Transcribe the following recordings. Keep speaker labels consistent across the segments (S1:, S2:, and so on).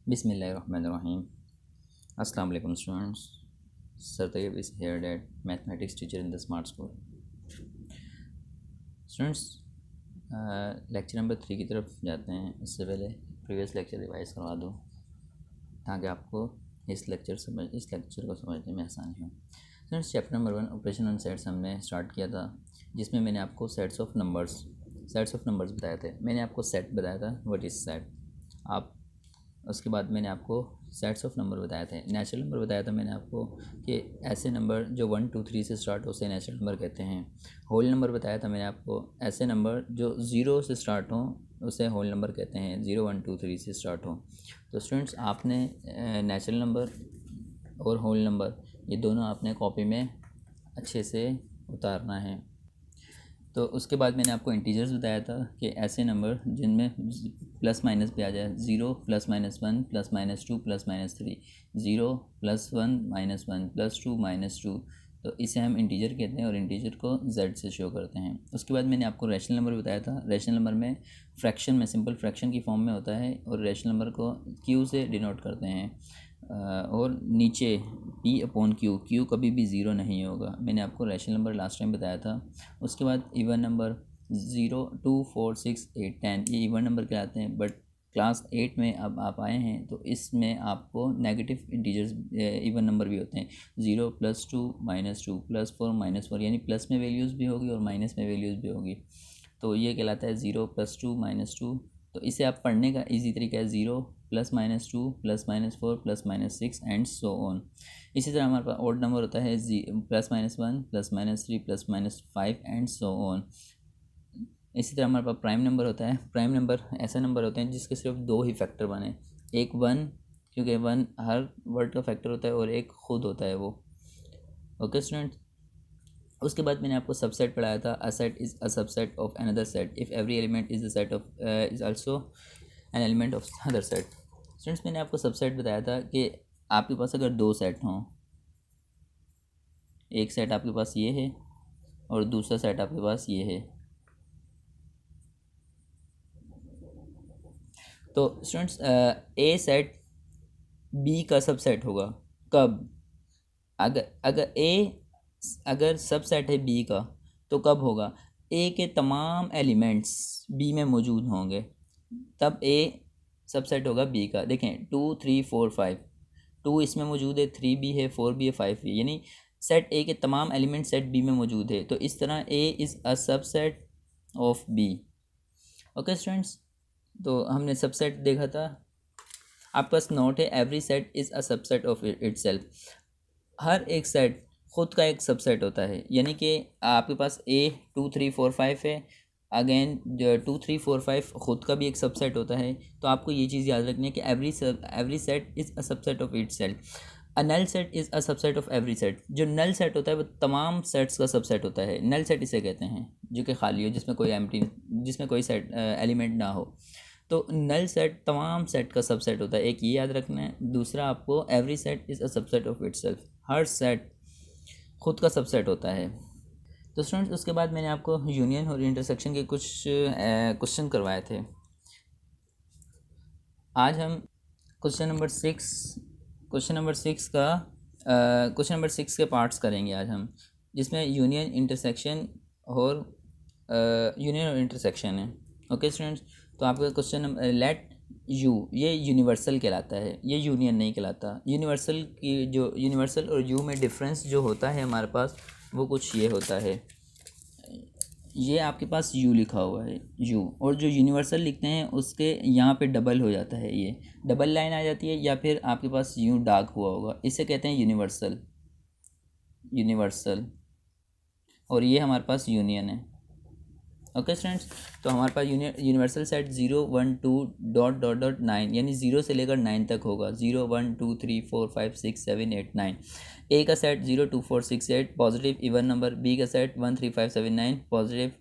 S1: बिस्मिल्लाहिर्रहमानिर्रहीम। अस्सलाम वालेकुम students. Sir Tayyab is here that mathematics teacher in the smart school. Students, lecture number 3 की तरफ जाते हैं। इससे पहले प्रीवियस लेक्चर रिवाइज करवा दूँ ताकि आपको इस लेक्चर को समझने में आसानी हो। Students, chapter number 1 operation on sets हमने स्टार्ट किया था, जिसमें मैंने आपको सेट्स ऑफ नंबर्स बताए थे। मैंने आपको सेट बताया था, व्हाट इज़ सेट। आप उसके बाद मैंने आपको सेट्स ऑफ नंबर बताए थे। नेचुरल नंबर बताया था मैंने आपको कि ऐसे नंबर जो 1 2 3 से स्टार्ट हो उसे नेचुरल नंबर कहते हैं। होल नंबर बताया था मैंने आपको, ऐसे नंबर जो 0 से स्टार्ट हों उसे होल नंबर कहते हैं, 0 1 2 3 से स्टार्ट हो। तो स्टूडेंट्स, आपने नेचुरल नंबर और होल नंबर ये दोनों आपने कॉपी में अच्छे से उतारना है। तो उसके बाद मैंने आपको इंटीजर्स बताया था कि ऐसे नंबर जिनमें प्लस माइनस भी आ जाए, 0 +-1 +-2 +-3, 0 +1 -1 +2 -2, तो इसे हम इंटीजर कहते हैं और इंटीजर को z से शो करते हैं। उसके बाद मैंने आपको रैशनल नंबर बताया था। रैशनल नंबर में फ्रैक्शन में सिंपल फ्रैक्शन की फॉर्म में होता है और रैशनल नंबर को q से डिनोट करते हैं। और नीचे P/Q कभी भी ज़ीरो नहीं होगा। मैंने आपको रैशनल नंबर लास्ट टाइम बताया था। उसके बाद इवन नंबर 0 2 4 6 8 10 ये इवन नंबर कहलाते हैं। बट क्लास 8 में अब आप आए हैं तो इसमें आपको नेगेटिव इंटीजर्स इवन नंबर भी होते हैं। 0 +2 -2 +4 -4, यानी प्लस में वैल्यूज़ भी होगी और माइनस में वैल्यूज़ भी होगी। तो ये कहलाता है 0 +2 -2। तो इसे आप पढ़ने का इजी तरीका है 0 +-2 +-4 +-6 एंड सो ऑन। इसी तरह हमारे पास ऑड नंबर होता है +-1 +-3 +-5 एंड सो ऑन। इसी तरह हमारे पास प्राइम नंबर होता है। प्राइम नंबर ऐसे नंबर होते हैं जिसके सिर्फ 2 ही फैक्टर बने, एक 1, क्योंकि 1 हर वर्ड का फैक्टर होता है, और एक खुद होता है वो। ओके स्टूडेंट, उसके बाद मैंने आपको सबसेट पढ़ाया था। A set is a subset of another set if every element is the set of is also an element of other set. Students, मैंने आपको सबसेट बताया था कि आपके पास अगर 2 सेट हों, एक सेट आपके पास ये है और दूसरा सेट आपके पास ये है, तो स्टूडेंट्स ए सेट बी का सबसेट होगा कब? अगर सबसेट है बी का तो कब होगा? ए के तमाम एलिमेंट्स बी में मौजूद होंगे, तब ए सबसेट होगा बी का। देखें 2 3 4 5, 2 इसमें मौजूद है, 3 भी है, 4 भी है, 5 भी है, यानी सेट ए के तमाम एलिमेंट सेट बी में मौजूद है। तो इस तरह A is a subset of B. Okay students, तो हमने सबसेट देखा था। आपके पास नोट है, every set is a subset of itself. हर एक सेट खुद का एक सबसेट होता है, यानी कि आपके पास ए 2 3 4 5 है, अगेन जो 2 3 4 5 खुद का भी एक सबसेट होता है। तो आपको ये चीज़ याद रखनी है कि every set is a subset of itself. A null set is a subset of every set. जो नल सेट होता है वो तमाम सेट्स का सबसेट होता है। नल सेट इसे कहते हैं जो कि खाली हो, जिसमें कोई सेट एलिमेंट ना हो। तो नल सेट तमाम सेट का सबसेट होता है, एक ये याद रखना है। दूसरा, आपको every set is a subset of itself. Her set खुद का सबसेट होता है। तो स्टूडेंट्स, उसके बाद मैंने आपको यूनियन और इंटरसेक्शन के कुछ क्वेश्चन करवाए थे। आज हम क्वेश्चन नंबर सिक्स के पार्ट्स करेंगे आज हम, जिसमें यूनियन और इंटरसेक्शन है। ओके स्टूडेंट्स, तो आपका क्वेश्चन नंबर लेट यू, ये यूनिवर्सल कहलाता है, ये यूनियन नहीं कहलाता। यूनिवर्सल और यू में डिफरेंस जो होता है हमारे पास, वो कुछ ये होता है। ये आपके पास यू लिखा हुआ है यू, और जो यूनिवर्सल लिखते हैं उसके यहाँ पे डबल हो जाता है, ये डबल लाइन आ जाती है, या फिर आपके पास यू डार्क हुआ होगा, इसे कहते हैं यूनिवर्सल। और ये हमारे पास यूनियन है। ओके स्टूडेंट्स, तो हमारे पास यूनिवर्सल सेट 0 1 2 .9, यानी 0 से लेकर 9 तक होगा। 0 1 2 3 4 5 6 7 8 9। ए का set 0 2 4 6 8 positive even number. B का set 1 3 5 7 9 positive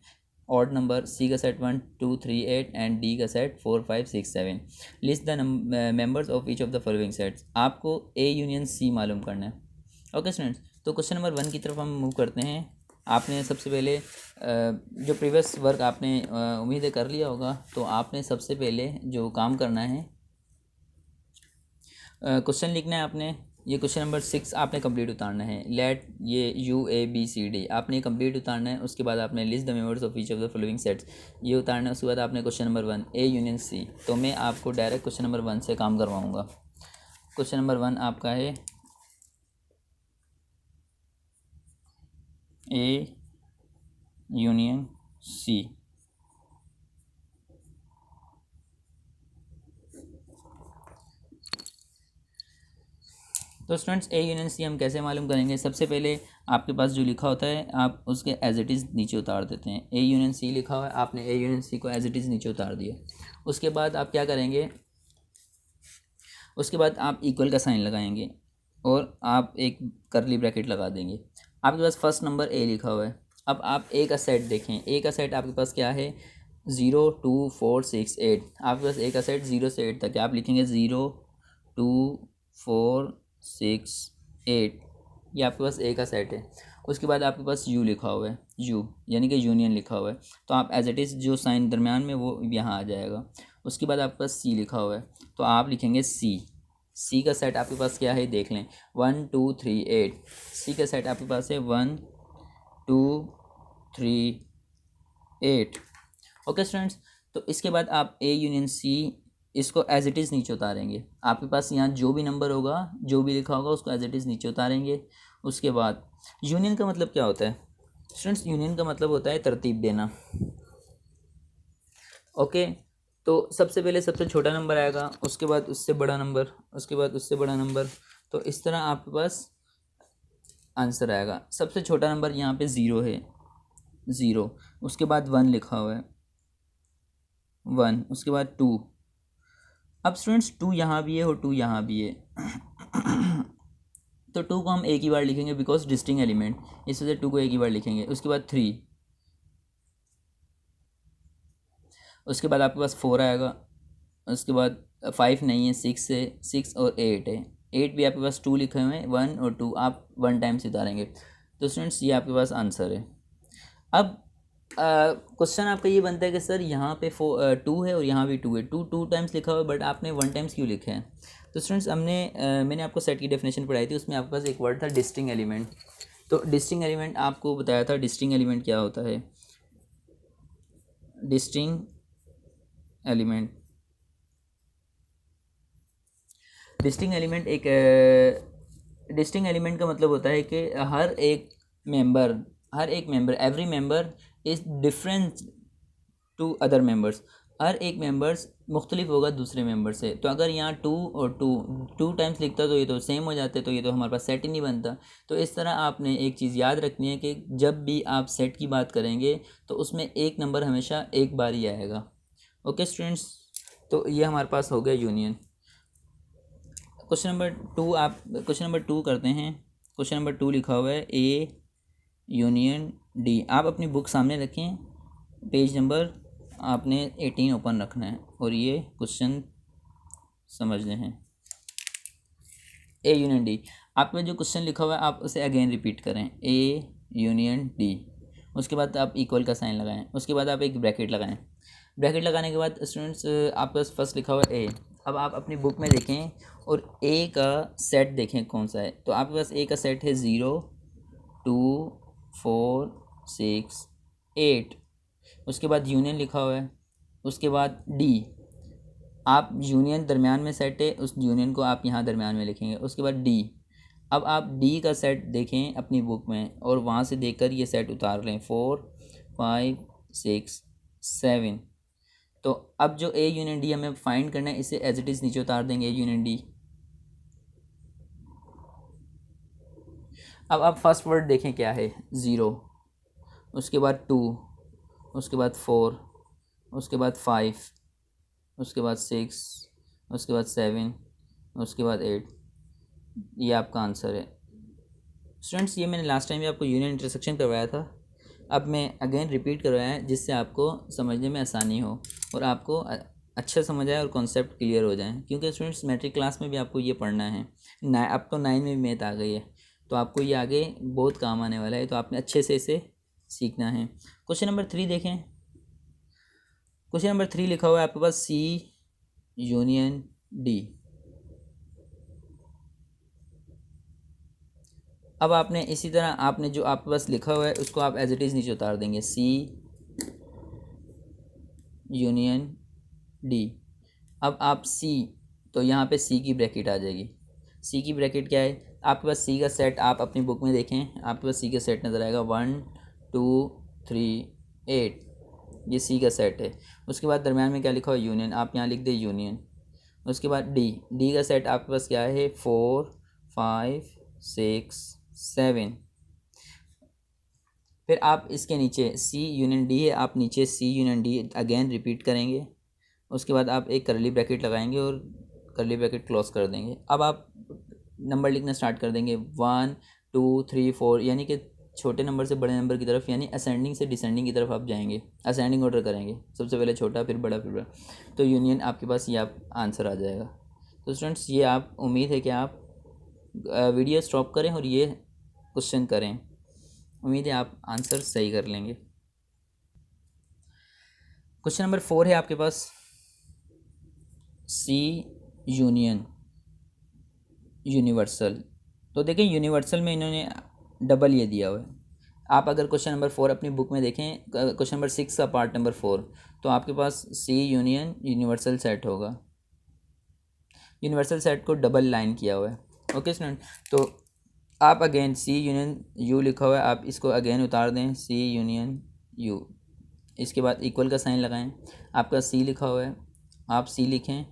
S1: odd number. C का सेट 1 2 3 8 एंड डी का set 4 5 6 7। List the members of each of the following sets. आपको ए यूनियन सी मालूम करना है। ओके स्टूडेंट्स, तो क्वेश्चन नंबर 1 की तरफ हम मूव करते हैं। आपने सबसे पहले जो प्रीवियस वर्क आपने उम्मीद है कर लिया होगा, तो आपने सबसे पहले जो काम करना है क्वेश्चन लिखना है आपने। ये क्वेश्चन नंबर 6 आपने कंप्लीट उतारना है। लेट ये UABCD आपने कंप्लीट उतारना है। उसके बाद आपने list the members of each of the following sets ये उतारना है। उसके बाद आपने question number 1 A union C। तो मैं आपको डायरेक्ट क्वेश्चन नंबर 1 से काम करवाऊँगा। क्वेश्चन नंबर 1 आपका है A यूनियन C। तो स्टूडेंट्स A यूनियन C हम कैसे मालूम करेंगे? सबसे पहले आपके पास जो लिखा होता है आप उसके एज इट इज़ नीचे उतार देते हैं। A यूनियन C लिखा हुआ है, आपने A यूनियन C को एज इट इज़ नीचे उतार दिया। उसके बाद आप क्या करेंगे? उसके बाद आप इक्वल का साइन लगाएंगे और आप एक करली ब्रैकेट लगा देंगे। आपके पास फर्स्ट नंबर A लिखा हुआ है। अब आप A का सेट देखें। A का सेट आपके पास क्या है? 0 2 4 6 8। आपके पास A का सेट 0 से 8 तक है। आप लिखेंगे 0 2 4 6 8। ये आपके पास A का सेट है। उसके बाद आपके पास U लिखा हुआ है, U यानी कि यूनियन लिखा हुआ है। तो आप एज इट इज़ जो साइन दरमियान में वो यहाँ आ जाएगा। उसके बाद आपके पास C लिखा हुआ है, तो आप लिखेंगे C का सेट आपके पास क्या है देख लें। 1 2 3 8। C का सेट आपके पास है 1 2 3 8। ओके स्टूडेंट्स, तो इसके बाद आप A यूनियन C इसको एज इट इज़ नीचे उतारेंगे। आपके पास यहाँ जो भी नंबर होगा, जो भी लिखा होगा उसको एज इट इज़ नीचे उतारेंगे। उसके बाद यूनियन का मतलब क्या होता है स्टूडेंट्स? यूनियन का मतलब होता है तरतीब देना। ओके, तो सबसे पहले सबसे छोटा नंबर आएगा, उसके बाद उससे बड़ा नंबर, उसके बाद उससे बड़ा नंबर। तो इस तरह आपके पास आंसर आएगा। सबसे छोटा नंबर यहाँ पे 0 है, 0। उसके बाद 1 लिखा हुआ है, 1। उसके बाद 2। अब स्टूडेंट्स 2 यहाँ भी है और 2 यहाँ भी है। तो 2 को हम एक ही बार लिखेंगे बिकॉज डिस्टिंग एलिमेंट, इस वजह से 2 को एक ही बार लिखेंगे। उसके बाद 3। उसके बाद आपके पास 4 आएगा। उसके बाद 5 नहीं है, 6 है, 6 और 8 है। 8 भी आपके पास 2 लिखे हुए हैं, 1 और 2 आप 1 टाइम से उतारेंगे। तो स्टूडेंट्स ये आपके पास आंसर है। अब क्वेश्चन आपका ये बनता है कि सर यहाँ पे 2 है और यहाँ भी 2 है, 2 टाइम्स लिखा हुआ है, बट आपने 1 टाइम्स क्यों लिखे हैं? तो स्टूडेंट्स मैंने आपको सेट की डेफिनेशन पढ़ाई थी, उसमें आपके पास एक वर्ड था डिस्टिंग एलिमेंट। तो डिस्टिंग एलिमेंट आपको बताया था। डिस्टिंग एलिमेंट क्या होता है? डिस्टिंग एलिमेंट डिस्टिंग एलिमेंट एक डिस्टिंग एलिमेंट का मतलब होता है कि हर एक member every member is different to other members. हर एक मेंबर्स मुख्तलिफ होगा दूसरे मेंबर से। तो अगर यहाँ 2 और 2 टाइम्स लिखता तो ये तो सेम हो जाते, तो ये तो हमारे पास सेट ही नहीं बनता। तो इस तरह आपने एक चीज़ याद रखनी है कि जब भी आप सेट की बात करेंगे तो उसमें एक नंबर हमेशा एक बार ही आएगा। ओके स्टूडेंट्स, तो ये हमारे पास हो गया यूनियन। क्वेश्चन नंबर 2 करते हैं। क्वेश्चन नंबर 2 लिखा हुआ है A यूनियन D। आप अपनी बुक सामने रखें, पेज नंबर आपने 18 ओपन रखना है और ये क्वेश्चन समझने हैं। A यूनियन D, आप में जो क्वेश्चन लिखा हुआ है आप उसे अगेन रिपीट करें, A यूनियन D। उसके बाद आप इक्वल का साइन लगाएं। उसके बाद आप एक ब्रैकेट लगाएं। ब्रैकेट लगाने के बाद स्टूडेंट्स आपके पास फर्स्ट लिखा हुआ है A। अब आप अपनी बुक में देखें और A का सेट देखें कौन सा है। तो आपके पास A का सेट है 0 2 4 6 8। उसके बाद यूनियन लिखा हुआ है। उसके बाद D, आप यूनियन दरमियान में सेट है, उस यूनियन को आप यहाँ दरमियान में लिखेंगे। उसके बाद D, अब आप D का सेट देखें अपनी बुक में और वहाँ से देखकर ये सेट उतार लें, 4 5 6 7। तो अब जो A यूनियन D हमें फाइंड करना है, इसे एज इट इज़ नीचे उतार देंगे A यूनियन D। अब आप फर्स्ट वर्ड देखें क्या है, 0। उसके बाद 2, उसके बाद 4, उसके बाद 5, उसके बाद 6, उसके बाद 7, उसके बाद 8। ये आपका आंसर है। स्टूडेंट्स ये मैंने लास्ट टाइम भी आपको यूनियन इंटरसेक्शन करवाया था, अब मैं अगेन रिपीट करवाया है जिससे आपको समझने में आसानी हो और आपको अच्छा समझ आए और कॉन्सेप्ट क्लियर हो जाए। क्योंकि स्टूडेंट्स मैट्रिक क्लास में भी आपको ये पढ़ना है, अब तो 9 में भी मैथ आ गई है, तो आपको ये आगे बहुत काम आने वाला है। तो आपने अच्छे से इसे सीखना है। क्वेश्चन नंबर 3 देखें। क्वेश्चन नंबर 3 लिखा हुआ है आपके पास C यूनियन D। अब आपने इसी तरह आपने जो आपके पास लिखा हुआ है उसको आप एज इट इज़ नीचे उतार देंगे, सी यूनियन डी। अब आप सी, तो यहाँ पे सी की ब्रैकेट आ जाएगी। सी की ब्रैकेट क्या है, आपके पास सी का सेट आप अपनी बुक में देखें, आपके पास सी का सेट नज़र आएगा 1 2 3 8, ये सी का सेट है। उसके बाद दरम्यान में क्या लिखा हुआ, यूनियन, आप यहाँ लिख दें यूनियन। उसके बाद डी, डी का सेट आपके पास क्या है, 4 5 6 7। फिर आप इसके नीचे सी यूनियन डी है, आप नीचे सी यूनियन डी अगेन रिपीट करेंगे। उसके बाद आप एक करली ब्रैकेट लगाएंगे और करली ब्रैकेट क्लोज कर देंगे। अब आप नंबर लिखना स्टार्ट कर देंगे 1 2 3 4, यानी कि छोटे नंबर से बड़े नंबर की तरफ, यानी असेंडिंग से डिसेंडिंग की तरफ आप जाएंगे, असेंडिंग ऑर्डर करेंगे, सबसे पहले छोटा फिर बड़ा फिर बड़ा। तो यूनियन आपके पास ये आप आंसर आ जाएगा। तो स्टूडेंट्स ये आप उम्मीद है कि आप वीडियो स्टॉप करें और ये क्वेश्चन करें, उम्मीद है आप आंसर सही कर लेंगे। क्वेश्चन नंबर 4 है आपके पास, सी यूनियन यूनिवर्सल। तो देखें यूनिवर्सल में इन्होंने डबल ये दिया हुआ है। आप अगर क्वेश्चन नंबर 4 अपनी बुक में देखें, क्वेश्चन नंबर 6 का पार्ट नंबर 4, तो आपके पास सी यूनियन यूनिवर्सल सेट होगा। यूनिवर्सल सेट को डबल लाइन किया हुआ है। ओके स्टूडेंट, तो आप अगेन सी यूनियन यू लिखा हुआ है, आप इसको अगेन उतार दें, सी यूनियन यू। इसके बाद इक्वल का साइन लगाएं, आपका सी लिखा हुआ है, आप सी लिखें,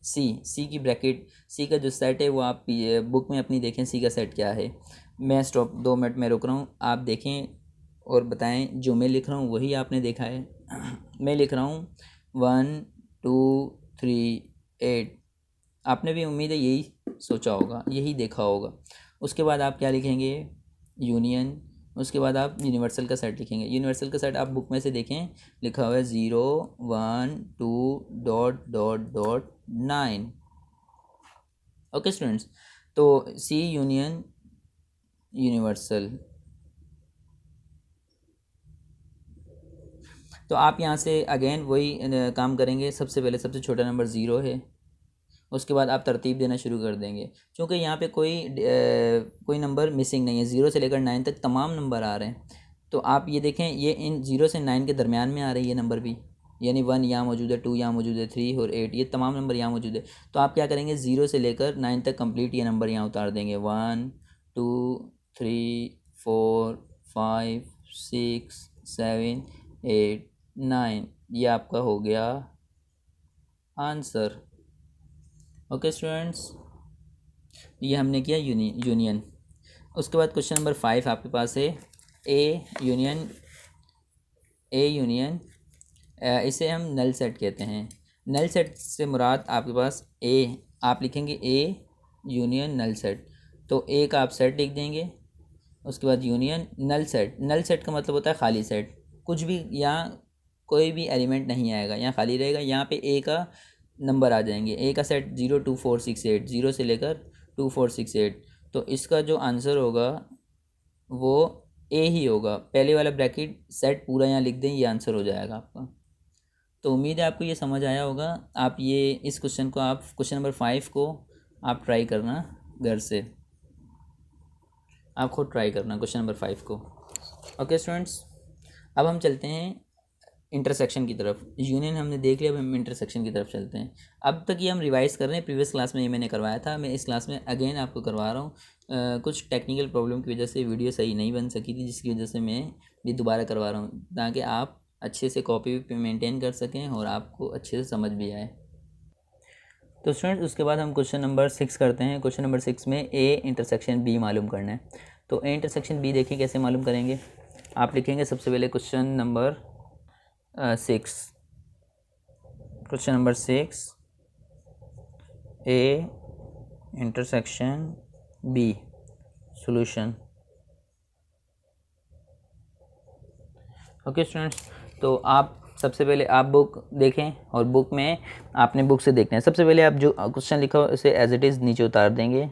S1: सी की ब्रैकेट, सी का जो सेट है वो आप बुक में अपनी देखें, सी का सेट क्या है। मैं स्टॉप 2 मिनट में रुक रहा हूँ, आप देखें और बताएं, जो मैं लिख रहा हूँ वही आपने देखा है। मैं लिख रहा हूँ 1 2 3 8, आपने भी उम्मीद है यही सोचा होगा, यही देखा होगा। उसके बाद आप क्या लिखेंगे, यूनियन। उसके बाद आप यूनिवर्सल का सेट लिखेंगे। यूनिवर्सल का सेट आप बुक में से देखें, लिखा हुआ है 0 1 2 dot dot dot 9। Okay students, तो सी यूनियन यूनिवर्सल। तो आप यहाँ से अगेन वही काम करेंगे। सबसे पहले सबसे छोटा नंबर 0 है, उसके बाद आप तरतीब देना शुरू कर देंगे, क्योंकि यहाँ पे कोई नंबर मिसिंग नहीं है। 0 से लेकर 9 तक तमाम नंबर आ रहे हैं। तो आप ये देखें, ये इन 0 से 9 के दरमियान में आ रही है नंबर भी, यानी 1 यहाँ मौजूद है, 2 यहाँ मौजूद है, 3 और 8, ये तमाम नंबर यहाँ मौजूद है। तो आप क्या करेंगे, 0 से लेकर 9 तक कंप्लीट ये नंबर यहाँ उतार देंगे, 1 2 3 4 5 6 7 8 9, ये आपका हो गया आंसर। ओके स्टूडेंट्स, ये हमने किया यूनियन। उसके बाद क्वेश्चन नंबर 5 आपके पास है, ए यूनियन इसे हम नल सेट कहते हैं। नल सेट से मुराद आपके पास ए, आप लिखेंगे ए यूनियन नल सेट। तो ए का आप सेट लिख देंगे, उसके बाद union null set. Null set का मतलब होता है खाली सेट, कुछ भी यहाँ कोई भी एलिमेंट नहीं आएगा, यहाँ खाली रहेगा। यहाँ पे ए का नंबर आ जाएंगे, ए का सेट 0 2 4 6 8, 0 से लेकर 2 4 6 8। तो इसका जो आंसर होगा वो ए ही होगा। पहले वाला ब्रैकेट सेट पूरा यहाँ लिख दें, ये आंसर हो जाएगा आपका। तो उम्मीद है आपको ये समझ आया होगा। आप ये इस क्वेश्चन को, आप क्वेश्चन नंबर 5 को आप ट्राई करना घर से, आप खुद ट्राई करना क्वेश्चन नंबर 5 को। ओके स्टूडेंट्स, अब हम चलते हैं इंटरसेक्शन की तरफ। यूनियन हमने देख लिया, अब हम इंटरसेक्शन की तरफ चलते हैं। अब तक ये हम रिवाइज़ कर रहे हैं, प्रीवियस क्लास में ये मैंने करवाया था, मैं इस क्लास में अगेन आपको करवा रहा हूँ। कुछ टेक्निकल प्रॉब्लम की वजह से वीडियो सही नहीं बन सकी थी, जिसकी वजह से मैं ये दोबारा करवा रहा हूँ, ताकि आप अच्छे से कॉपी भी मेंटेन कर सकें और आपको अच्छे से समझ भी आए। तो स्टूडेंट्स, उसके बाद हम क्वेश्चन नंबर 6 करते हैं। क्वेश्चन नंबर 6 में ए इंटरसेक्शन बी मालूम करना है। तो ए इंटरसेक्शन बी देखिए कैसे मालूम करेंगे। आप लिखेंगे सबसे पहले question number 6, question number 6, A intersection B solution. Okay students, तो आप सबसे पहले आप बुक देखें और बुक में आपने बुक से देखना है। सबसे पहले आप जो क्वेश्चन लिखा हो उसे एज इट इज़ नीचे उतार देंगे,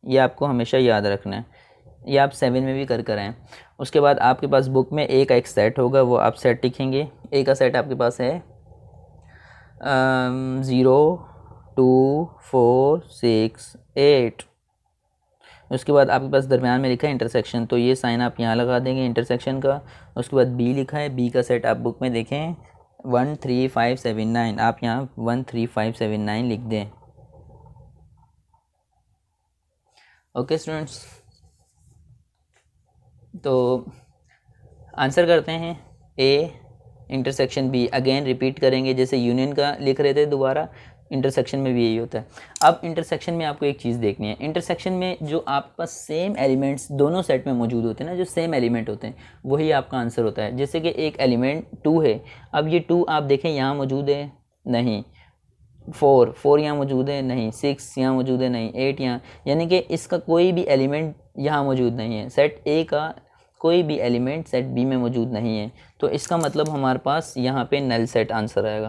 S1: ये आपको हमेशा याद रखना है। ये आप 7 में भी कर आएँ। उसके बाद आपके पास बुक में ए का एक सेट होगा, वो आप सेट लिखेंगे। ए का सेट आपके पास है 0 2 4 6 8। उसके बाद आपके पास दरमियान में लिखा है इंटरसेक्शन, तो ये साइन आप यहाँ लगा देंगे इंटरसेक्शन का। उसके बाद बी लिखा है, बी का सेट आप बुक में देखें 13579, आप यहाँ 13579 लिख दें। ओके स्टूडेंट्स, तो आंसर करते हैं A intersection B. Again repeat करेंगे, जैसे यूनियन का लिख रहे थे दोबारा, इंटरसेक्शन में भी यही होता है। अब इंटरसेक्शन में आपको एक चीज़ देखनी है, इंटरसेक्शन में जो आपके पास सेम एलिमेंट्स दोनों सेट में मौजूद होते हैं ना, जो सेम एलिमेंट होते हैं वही आपका आंसर होता है। जैसे कि एक एलिमेंट 2 है, अब ये 2 आप देखें यहाँ मौजूद है नहीं, 4 यहाँ मौजूद है नहीं, 6 यहाँ मौजूद है नहीं, 8 यहाँ, यानी कि इसका कोई भी एलिमेंट यहाँ मौजूद नहीं है। सेट ए का कोई भी एलिमेंट सेट बी में मौजूद नहीं है, तो इसका मतलब हमारे पास यहाँ पे नल सेट आंसर आएगा,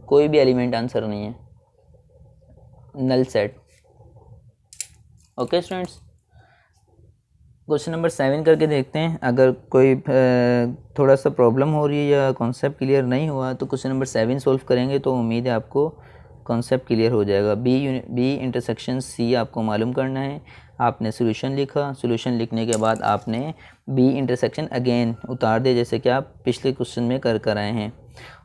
S1: कोई भी एलिमेंट आंसर नहीं है, null set. Okay students, question number 7 करके देखते हैं। अगर कोई थोड़ा सा प्रॉब्लम हो रही है या कॉन्सेप्ट क्लियर नहीं हुआ तो क्वेश्चन नंबर 7 सोल्व करेंगे तो उम्मीद है आपको कॉन्सेप्ट क्लियर हो जाएगा। बी इंटरसेक्शन सी आपको मालूम करना है। आपने सोल्यूशन लिखा, सोल्यूशन लिखने के बाद आपने बी इंटरसेक्शन अगेन उतार दे, जैसे कि आप पिछले क्वेश्चन में कर आए हैं।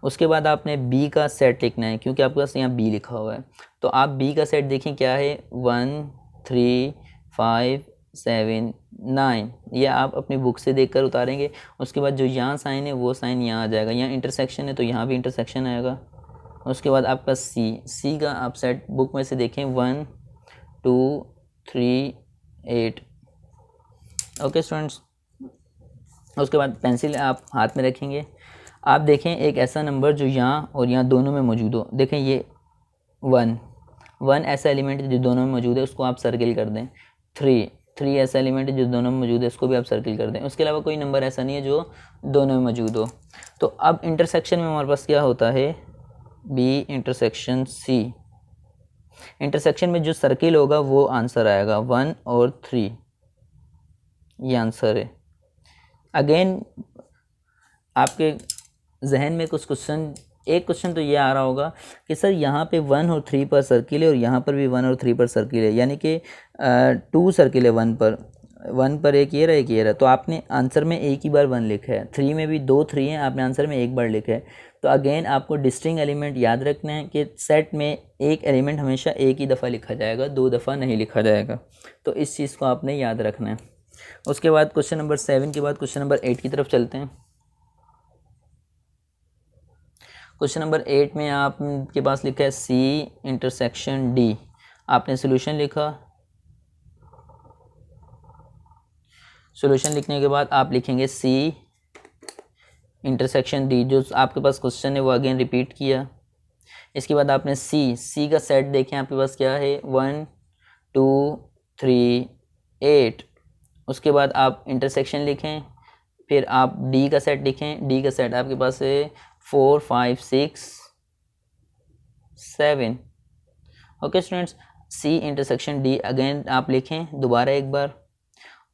S1: उसके बाद आपने बी का सेट लिखना है, क्योंकि आपके पास यहाँ बी लिखा हुआ है, तो आप बी का सेट देखें क्या है, 1 3 5 7 9, ये आप अपनी बुक से देखकर उतारेंगे। उसके बाद जो यहाँ साइन है वो साइन यहाँ आ जाएगा, यहाँ इंटरसेक्शन है तो यहाँ भी इंटरसेक्शन आएगा। उसके बाद आपका सी का आप सेट बुक में से देखें 1 2 3 8। ओके स्टूडेंट्स, उसके बाद पेंसिल आप हाथ में रखेंगे, आप देखें एक ऐसा नंबर जो यहाँ और यहाँ दोनों में मौजूद हो। देखें ये 1 ऐसा एलिमेंट जो दोनों में मौजूद है, उसको आप सर्किल कर दें। 3 ऐसा एलिमेंट जो दोनों में मौजूद है, उसको भी आप सर्किल कर दें। उसके अलावा कोई नंबर ऐसा नहीं है जो दोनों में मौजूद हो। तो अब इंटरसेक्शन में हमारे पास क्या होता है, बी इंटरसेक्शन सी। इंटरसेक्शन में जो सर्किल होगा वो आंसर आएगा, 1 और 3, ये आंसर है। अगेन आपके जहन में कुछ क्वेश्चन, एक क्वेश्चन तो ये आ रहा होगा कि सर यहाँ पे 1 और 3 पर सर्किल है और यहाँ पर भी 1 और 3 पर सर्किल है, यानी कि 2 सर्किल है 1 पर एक ये रहा एक ये रहा, तो आपने आंसर में एक ही बार 1 लिखा है। 3 में भी 2 3 हैं, आपने आंसर में एक बार लिखा है। तो अगेन आपको डिस्टिंक्ट एलिमेंट याद रखना है कि सेट में एक एलिमेंट हमेशा एक ही दफ़ा लिखा जाएगा, 2 दफ़ा नहीं लिखा जाएगा, तो इस चीज़ को आपने याद रखना है। उसके बाद क्वेश्चन नंबर 7 के बाद क्वेश्चन नंबर 8 की तरफ चलते हैं। क्वेश्चन नंबर 8 में आपके पास लिखा है सी इंटरसेक्शन डी। आपने सोल्यूशन लिखा, सोल्यूशन लिखने के बाद आप लिखेंगे सी इंटरसेक्शन डी। जो आपके पास क्वेश्चन है वो अगेन रिपीट किया। इसके बाद आपने सी का सेट देखें, आपके पास क्या है, 1 2 3 8। उसके बाद आप इंटरसेक्शन लिखें, फिर आप डी का सेट लिखें। डी का सेट आपके पास है 4 5 6 7। Okay students, C intersection D again आप लिखें दोबारा एक बार।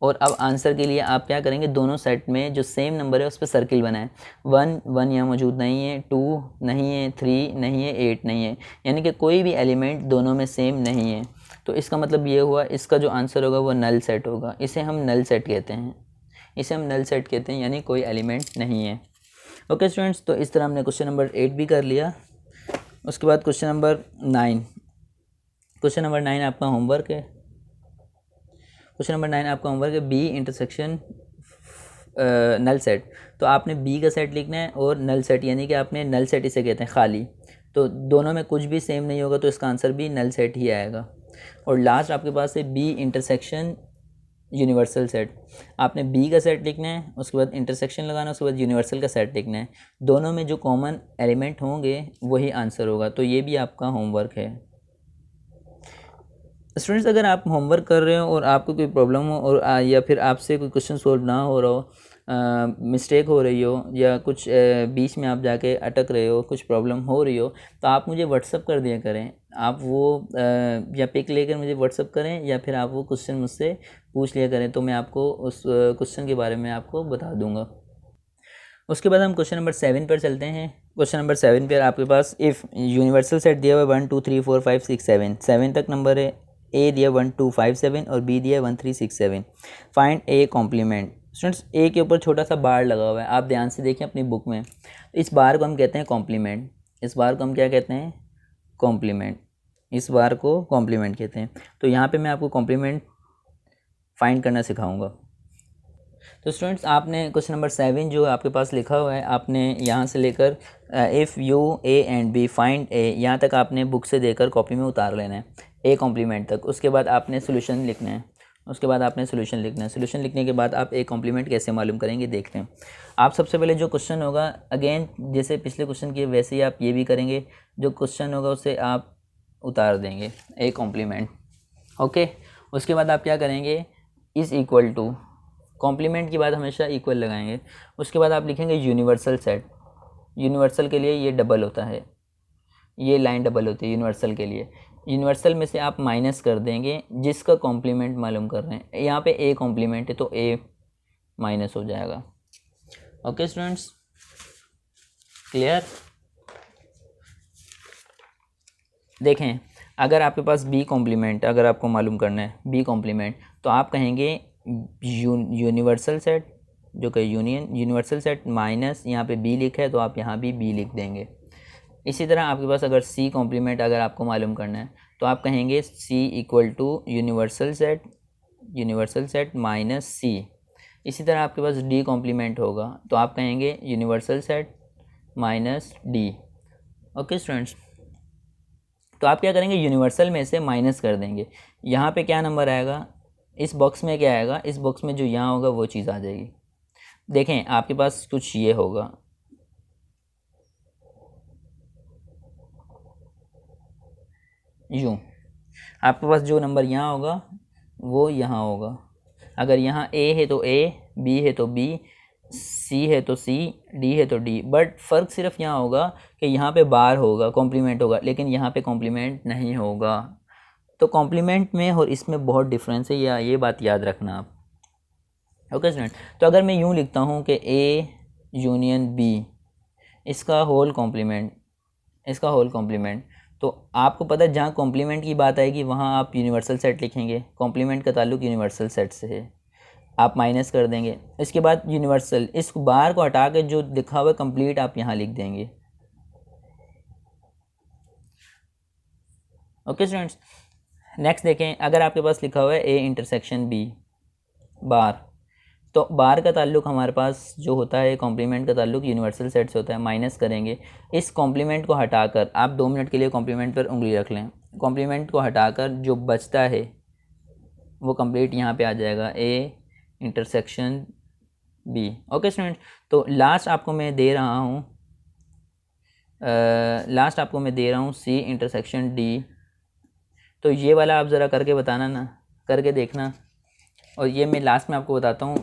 S1: और अब आंसर के लिए आप क्या करेंगे, दोनों सेट में जो सेम नंबर है उस पर सर्किल बनाएं। 1 यहाँ मौजूद नहीं है, 2 नहीं है, 3 नहीं है, 8 नहीं है, यानी कि कोई भी एलिमेंट दोनों में सेम नहीं है। तो इसका मतलब ये हुआ इसका जो आंसर होगा वो नल सेट होगा। इसे हम नल सेट कहते हैं, इसे हम नल सेट कहते हैं, यानी कोई एलिमेंट नहीं है। ओके स्टूडेंट्स, तो इस तरह हमने क्वेश्चन नंबर 8 भी कर लिया। उसके बाद क्वेश्चन नंबर 9, क्वेश्चन नंबर 9 आपका होमवर्क है। क्वेश्चन नंबर 9 आपका होमवर्क है बी इंटरसेक्शन नल सेट। तो आपने बी का सेट लिखना है और नल सेट, यानी कि आपने नल सेट इसे कहते हैं खाली, तो दोनों में कुछ भी सेम नहीं होगा तो इसका आंसर भी नल सेट ही आएगा। और लास्ट आपके पास है बी इंटरसेक्शन यूनिवर्सल सेट। आपने बी का सेट लिखना है, उसके बाद इंटरसेक्शन लगाना, उसके बाद यूनिवर्सल का सेट लिखना है। दोनों में जो कॉमन एलिमेंट होंगे वही आंसर होगा। तो ये भी आपका होमवर्क है। स्टूडेंट्स, अगर आप होमवर्क कर रहे हो और आपको कोई प्रॉब्लम हो और या फिर आपसे कोई क्वेश्चन सॉल्व ना हो रहा हो, मिस्टेक हो रही हो, या कुछ बीच में आप जाके अटक रहे हो, कुछ प्रॉब्लम हो रही हो, तो आप मुझे व्हाट्सअप कर दिया करें। आप वो या पिक लेकर मुझे व्हाट्सअप करें, या फिर आप वो क्वेश्चन मुझसे पूछ लिया करें, तो मैं आपको उस क्वेश्चन के बारे में आपको बता दूंगा। उसके बाद हम क्वेश्चन नंबर 7 पर चलते हैं। क्वेश्चन नंबर 7 पर आपके पास इफ़ यूनिवर्सल सेट दिया हुआ है 1 2 3 4 5 6 7 तक नंबर है। ए दिया 1257 और बी दिया 1367। Find A complement. Students A के ऊपर छोटा सा बार लगा हुआ है, आप ध्यान से देखें अपनी बुक में। इस बार को हम कहते हैं कॉम्प्लीमेंट। इस बार को हम क्या कहते हैं? कॉम्प्लीमेंट। इस बार को कॉम्प्लीमेंट कहते हैं। तो यहाँ पे मैं आपको कॉम्प्लीमेंट फाइंड करना सिखाऊंगा। तो स्टूडेंट्स आपने क्वेश्चन नंबर 7 जो आपके पास लिखा हुआ है, आपने यहाँ से लेकर if you A and B find A, यहाँ तक आपने बुक से देकर कॉपी में उतार लेना है, ए कॉम्प्लीमेंट तक। उसके बाद आपने सोल्यूशन लिखना है। उसके बाद आपने सोल्यूशन लिखना है। सोल्यूशन लिखने के बाद आप ए कॉम्प्लीमेंट कैसे मालूम करेंगे देखते हैं। आप सबसे पहले जो क्वेश्चन होगा, अगेन जैसे पिछले क्वेश्चन किए वैसे ही आप ये भी करेंगे। जो क्वेश्चन होगा उसे आप उतार देंगे ए कॉम्प्लीमेंट। ओके, उसके बाद आप क्या करेंगे? इज़ इक्वल टू, कॉम्प्लीमेंट की बाद हमेशा इक्वल लगाएंगे। उसके बाद आप लिखेंगे यूनिवर्सल सेट। यूनिवर्सल के लिए ये डबल होता है, ये लाइन डबल होती है यूनिवर्सल के लिए। यूनिवर्सल में से आप माइनस कर देंगे जिसका कॉम्प्लीमेंट मालूम कर रहे हैं। यहाँ पे ए कॉम्प्लीमेंट है तो ए माइनस हो जाएगा। Okay students, clear? देखें, अगर आपके पास बी कॉम्प्लीमेंट अगर आपको मालूम करना है बी कॉम्प्लीमेंट, तो आप कहेंगे यूनिवर्सल सेट, जो कि यूनिवर्सल सेट माइनस यहाँ पे बी लिखा है तो आप यहाँ भी बी लिख देंगे। इसी तरह आपके पास अगर सी कॉम्प्लीमेंट अगर आपको मालूम करना है तो आप कहेंगे C equal to universal set minus C. इसी तरह आपके पास डी कॉम्प्लीमेंट होगा तो आप कहेंगे universal set minus D. Okay students, तो आप क्या करेंगे? यूनिवर्सल में से माइनस कर देंगे। यहाँ पे क्या नंबर आएगा? इस बॉक्स में क्या आएगा? इस बॉक्स में जो यहाँ होगा वो चीज़ आ जाएगी। देखें, आपके पास कुछ ये होगा, यूँ आपके पास जो नंबर यहाँ होगा वो यहाँ होगा। अगर यहाँ ए है तो ए, बी है तो बी, सी है तो सी, डी है तो डी। बट फ़र्क सिर्फ यहाँ होगा कि यहाँ पे बार होगा, कॉम्प्लीमेंट होगा, लेकिन यहाँ पे कॉम्प्लीमेंट नहीं होगा। तो कॉम्प्लीमेंट में और इसमें बहुत डिफरेंस है, या ये बात याद रखना आप। ओके स्टूडेंट, तो अगर मैं यूँ लिखता हूँ कि ए यूनियन बी, इसका होल कॉम्प्लीमेंट, तो आपको पता है जहाँ कॉम्प्लीमेंट की बात आएगी वहाँ आप यूनिवर्सल सेट लिखेंगे। कॉम्प्लीमेंट का ताल्लुक यूनिवर्सल सेट से है, आप माइनस कर देंगे। इसके बाद यूनिवर्सल, इस बार को हटा के जो लिखा हुआ कंप्लीट आप यहाँ लिख देंगे। ओके स्टूडेंट्स, नेक्स्ट देखें, अगर आपके पास लिखा हुआ है ए इंटरसेक्शन बी बार, तो बार का ताल्लुक हमारे पास जो होता है, कॉम्प्लीमेंट का ताल्लुक यूनिवर्सल सेट से होता है। माइनस करेंगे, इस कॉम्प्लीमेंट को हटाकर आप 2 मिनट के लिए कॉम्प्लीमेंट पर उंगली रख लें। कॉम्प्लीमेंट को हटाकर जो बचता है वो कंप्लीट यहाँ पे आ जाएगा, A intersection B. Okay student, तो लास्ट आपको मैं दे रहा हूँ सी इंटरसेक्शन डी। तो ये वाला आप ज़रा करके बताना ना, करके देखना। और ये मैं लास्ट में आपको बताता हूँ,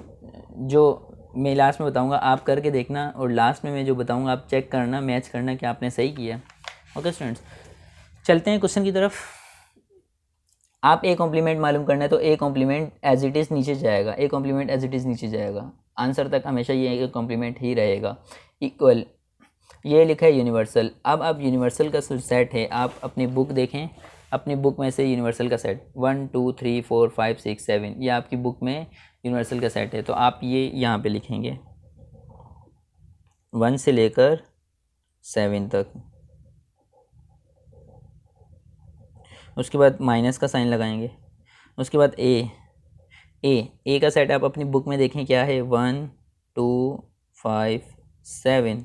S1: जो मैं लास्ट में बताऊँगा आप करके देखना, और लास्ट में मैं जो बताऊँगा आप चेक करना, मैच करना कि आपने सही किया। ओके स्टूडेंट्स, चलते हैं क्वेश्चन की तरफ। आप ए कॉम्प्लीमेंट मालूम करना है तो A complement as it is नीचे जाएगा, A complement as it is नीचे जाएगा। आंसर तक हमेशा ये ए कॉम्प्लीमेंट ही रहेगा। इक्वल, ये लिखा है यूनिवर्सल। अब आप यूनिवर्सल का सेट है, आप अपनी बुक देखें, अपनी बुक में से यूनिवर्सल का सेट 1 2 3 4 5 6 7, ये आपकी बुक में यूनिवर्सल का सेट है। तो आप ये यहाँ पे लिखेंगे 1 से लेकर 7 तक। उसके बाद माइनस का साइन लगाएंगे। उसके बाद ए का सेट आप अपनी बुक में देखें क्या है, 1 2 5 7।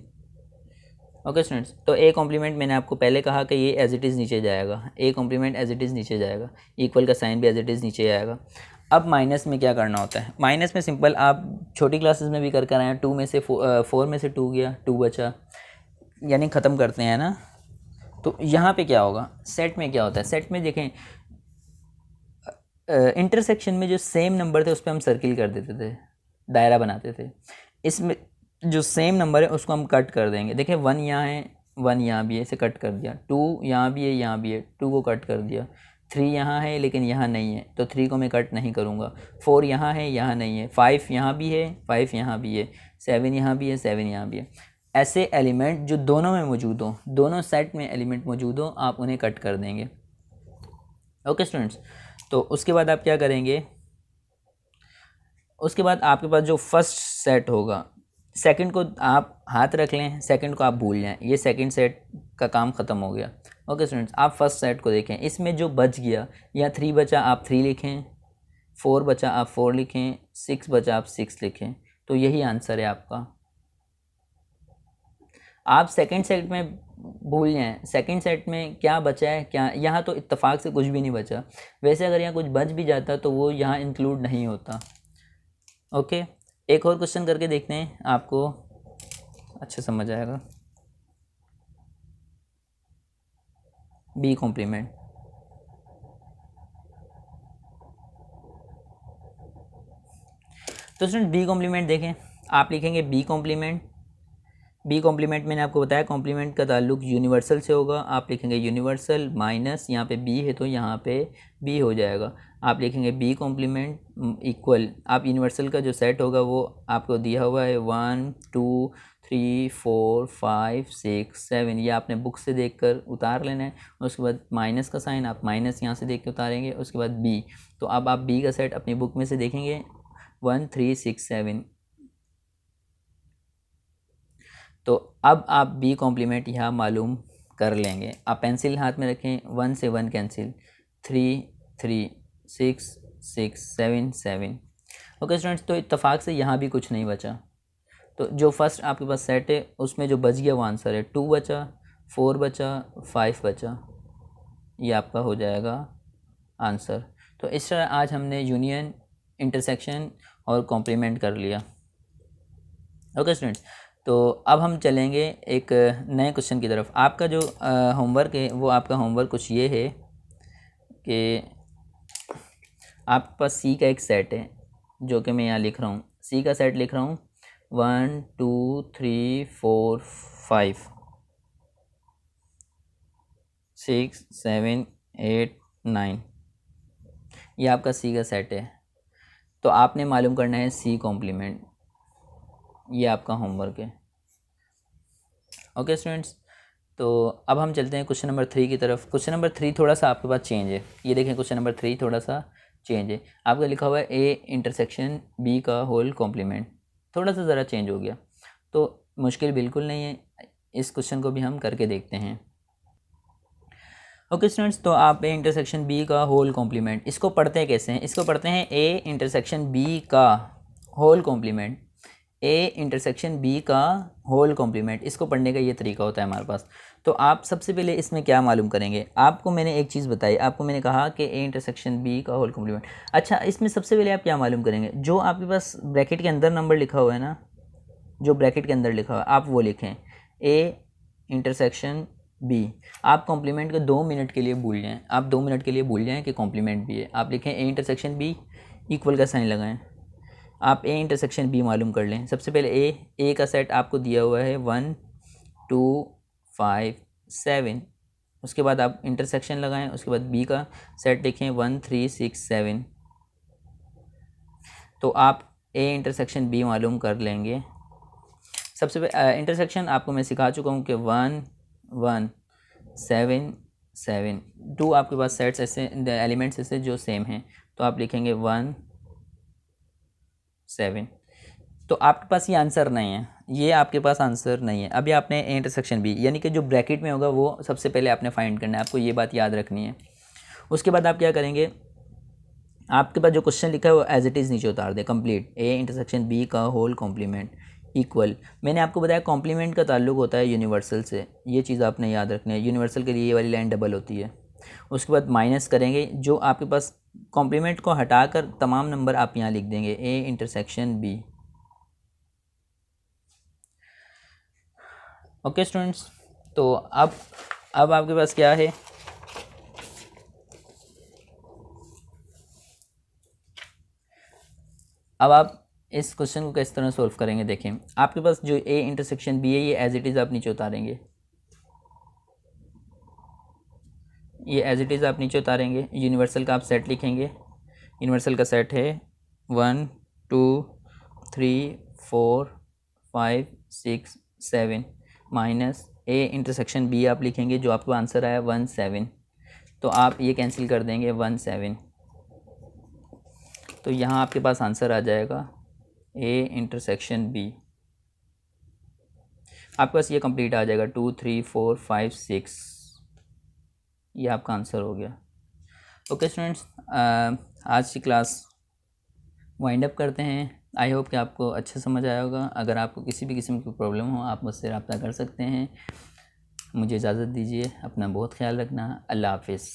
S1: ओके स्टूडेंट्स, तो ए कॉम्प्लीमेंट मैंने आपको पहले कहा कि ये एज इट इज़ नीचे जाएगा, A complement as it is नीचे जाएगा, इक्वल का साइन भी एज इट इज़ नीचे आएगा। अब माइनस में क्या करना होता है? माइनस में सिंपल, आप छोटी क्लासेस में भी कर कर आए हैं। 2 में से 4 में से 2 गया, 2 बचा, यानी ख़त्म करते हैं ना। तो यहाँ पे क्या होगा? सेट में क्या होता है? सेट में देखें, इंटरसेक्शन में जो सेम नंबर थे उस पर हम सर्किल कर देते थे, दायरा बनाते थे। इसमें जो सेम नंबर है उसको हम कट कर देंगे। देखिए 1 यहाँ है, 1 यहाँ भी है, इसे कट कर दिया। 2 यहाँ भी है, यहाँ भी है, 2 को कट कर दिया। 3 यहाँ है लेकिन यहाँ नहीं है तो 3 को मैं कट नहीं करूँगा। 4 यहाँ है, यहाँ नहीं है। 5 यहाँ भी है, 5 यहाँ भी है। 7 यहाँ भी है, 7 यहाँ भी है। ऐसे एलिमेंट जो दोनों में मौजूद हो, दोनों सेट में एलिमेंट मौजूद हो, आप उन्हें कट कर देंगे। ओके स्टूडेंट्स, तो उसके बाद आप क्या करेंगे, उसके बाद आपके पास जो फर्स्ट सेट होगा, सेकंड को आप हाथ रख लें, सेकंड को आप भूल जाएं, ये सेकंड सेट का काम ख़त्म हो गया। ओके स्टूडेंट्स, आप फर्स्ट सेट को देखें, इसमें जो बच गया, या 3 बचा आप 3 लिखें, 4 बचा आप 4 लिखें, 6 बचा आप 6 लिखें, तो यही आंसर है आपका। आप सेकंड सेट में भूल जाएं, सेकंड सेट में क्या बचा है क्या, यहाँ तो इत्तेफाक से कुछ भी नहीं बचा। वैसे अगर यहाँ कुछ बच भी जाता तो वो यहाँ इंक्लूड नहीं होता। ओके, एक और क्वेश्चन करके देखते हैं, आपको अच्छा समझ आएगा। बी कॉम्प्लीमेंट, तो स्टूडेंट बी कॉम्प्लीमेंट देखें, आप लिखेंगे बी कॉम्प्लीमेंट। बी कॉम्प्लीमेंट मैंने आपको बताया कॉम्प्लीमेंट का ताल्लुक यूनिवर्सल से होगा, आप लिखेंगे यूनिवर्सल माइनस, यहाँ पे बी है तो यहाँ पे बी हो जाएगा। आप लिखेंगे बी कॉम्प्लीमेंट इक्वल, आप यूनिवर्सल का जो सेट होगा वो आपको दिया हुआ है 1 2 3 4 5 6 7, ये आपने बुक से देखकर उतार लेना है। उसके बाद माइनस का साइन, आप माइनस यहाँ से देख के उतारेंगे। उसके बाद बी, तो अब आप बी का सेट अपनी बुक में से देखेंगे 1 3 6 7, तो अब आप बी कॉम्प्लीमेंट यहाँ मालूम कर लेंगे। आप पेंसिल हाथ में रखें, 1 से 1 कैंसिल, 3 3 6 6 7 7। ओके स्टूडेंट्स, तो इत्तेफाक से यहाँ भी कुछ नहीं बचा, तो जो फर्स्ट आपके पास सेट है उसमें जो बच गया वो आंसर है। 2 बचा, 4 बचा, 5 बचा, ये आपका हो जाएगा आंसर। तो इस तरह आज हमने यूनियन, इंटरसेक्शन और कॉम्प्लीमेंट कर लिया। ओके स्टूडेंट्स, तो अब हम चलेंगे एक नए क्वेश्चन की तरफ। आपका जो होमवर्क है वो आपका होमवर्क कुछ ये है कि आपके पास सी का एक सेट है, जो कि मैं यहाँ लिख रहा हूँ, सी का सेट लिख रहा हूँ 1 2 3 4 5 6 7 8 9, ये आपका सी का सेट है। तो आपने मालूम करना है सी कॉम्प्लीमेंट, ये आपका होमवर्क है। ओके स्टूडेंट्स, तो अब हम चलते हैं क्वेश्चन नंबर 3 की तरफ। क्वेश्चन नंबर 3 थोड़ा सा आपके पास चेंज है, ये देखें क्वेश्चन नंबर 3 थोड़ा सा चेंज है। आपका लिखा हुआ है ए इंटरसेक्शन बी का होल कॉम्प्लीमेंट, थोड़ा सा ज़रा चेंज हो गया, तो मुश्किल बिल्कुल नहीं है, इस क्वेश्चन को भी हम करके देखते हैं। ओके स्टूडेंट्स, तो आप ए इंटरसेक्शन बी का होल कॉम्प्लीमेंट, इसको पढ़ते हैं कैसे हैं, इसको पढ़ते हैं ए इंटरसेक्शन बी का whole complement, A intersection B का होल कॉम्प्लीमेंट, इसको पढ़ने का ये तरीका होता है हमारे पास। तो आप सबसे पहले इसमें क्या मालूम करेंगे, आपको मैंने एक चीज़ बताई, आपको मैंने कहा कि ए इंटरसेक्शन बी का होल कॉम्प्लीमेंट। अच्छा, इसमें सबसे पहले आप क्या मालूम करेंगे, जो आपके पास ब्रैकेट के अंदर नंबर लिखा हुआ है ना, जो ब्रैकेट के अंदर लिखा हुआ है आप वो लिखें, ए इंटरसेक्शन बी। आप कॉम्प्लीमेंट को 2 मिनट के लिए भूल जाएं, आप 2 मिनट के लिए भूल जाएं कि कॉम्प्लीमेंट भी है। आप लिखें ए इंटरसेक्शन बी, इक्वल का साइन लगाएं, आप ए इंटरसेक्शन बी मालूम कर लें। सबसे पहले ए का सेट आपको दिया हुआ है 1 2 5 7, उसके बाद आप इंटरसेक्शन लगाएं, उसके बाद बी का सेट लिखें 1 3 6 7, तो आप ए इंटरसेक्शन बी मालूम कर लेंगे। सबसे पहले इंटरसेक्शन आपको मैं सिखा चुका हूँ कि 1 1 7 7, 2 आपके पास सेट्स ऐसे एलिमेंट्स ऐसे जो सेम हैं, तो आप लिखेंगे 1 7। तो आपके पास ये आंसर नहीं है, ये आपके पास आंसर नहीं है। अभी आपने ए इंटरसेक्शन बी, यानी कि जो ब्रैकेट में होगा वो सबसे पहले आपने फाइंड करना है, आपको ये बात याद रखनी है। उसके बाद आप क्या करेंगे, आपके पास जो क्वेश्चन लिखा है वो एज इट इज़ नीचे उतार दें, कंप्लीट ए इंटरसेक्शन बी का होल कॉम्प्लीमेंट इक्वल। मैंने आपको बताया कॉम्प्लीमेंट का ताल्लुक होता है यूनिवर्सल से, ये चीज़ आपने याद रखनी है, यूनिवर्सल के लिए ये वाली लाइन डबल होती है। उसके बाद माइनस करेंगे, जो आपके पास कॉम्प्लीमेंट को हटाकर तमाम नंबर आप यहाँ लिख देंगे A intersection B. Okay students, तो अब आपके पास क्या है, अब आप इस क्वेश्चन को किस तरह सोल्व करेंगे। देखें, आपके पास जो ए इंटरसेक्शन बी है ये एज इट इज़ आप नीचे उतारेंगे, ये एज इट इज़ आप नीचे उतारेंगे। यूनिवर्सल का आप सेट लिखेंगे, यूनिवर्सल का सेट है 1 2 3 4 5 6 7 माइनस ए इंटरसेक्शन बी आप लिखेंगे, जो आपको आंसर आया 1 7। तो आप ये कैंसिल कर देंगे 1 7, तो यहाँ आपके पास आंसर आ जाएगा A∩B। आपके पास ये कंप्लीट आ जाएगा 2 3 4 5 6, ये आपका आंसर हो गया। ओके स्टूडेंट्स, आज की क्लास वाइंड अप करते हैं। आई होप कि आपको अच्छा समझ आया होगा। अगर आपको किसी भी किस्म की प्रॉब्लम हो आप मुझसे रब्ता कर सकते हैं। मुझे इजाज़त दीजिए, अपना बहुत ख्याल रखना। अल्लाह हाफिज़।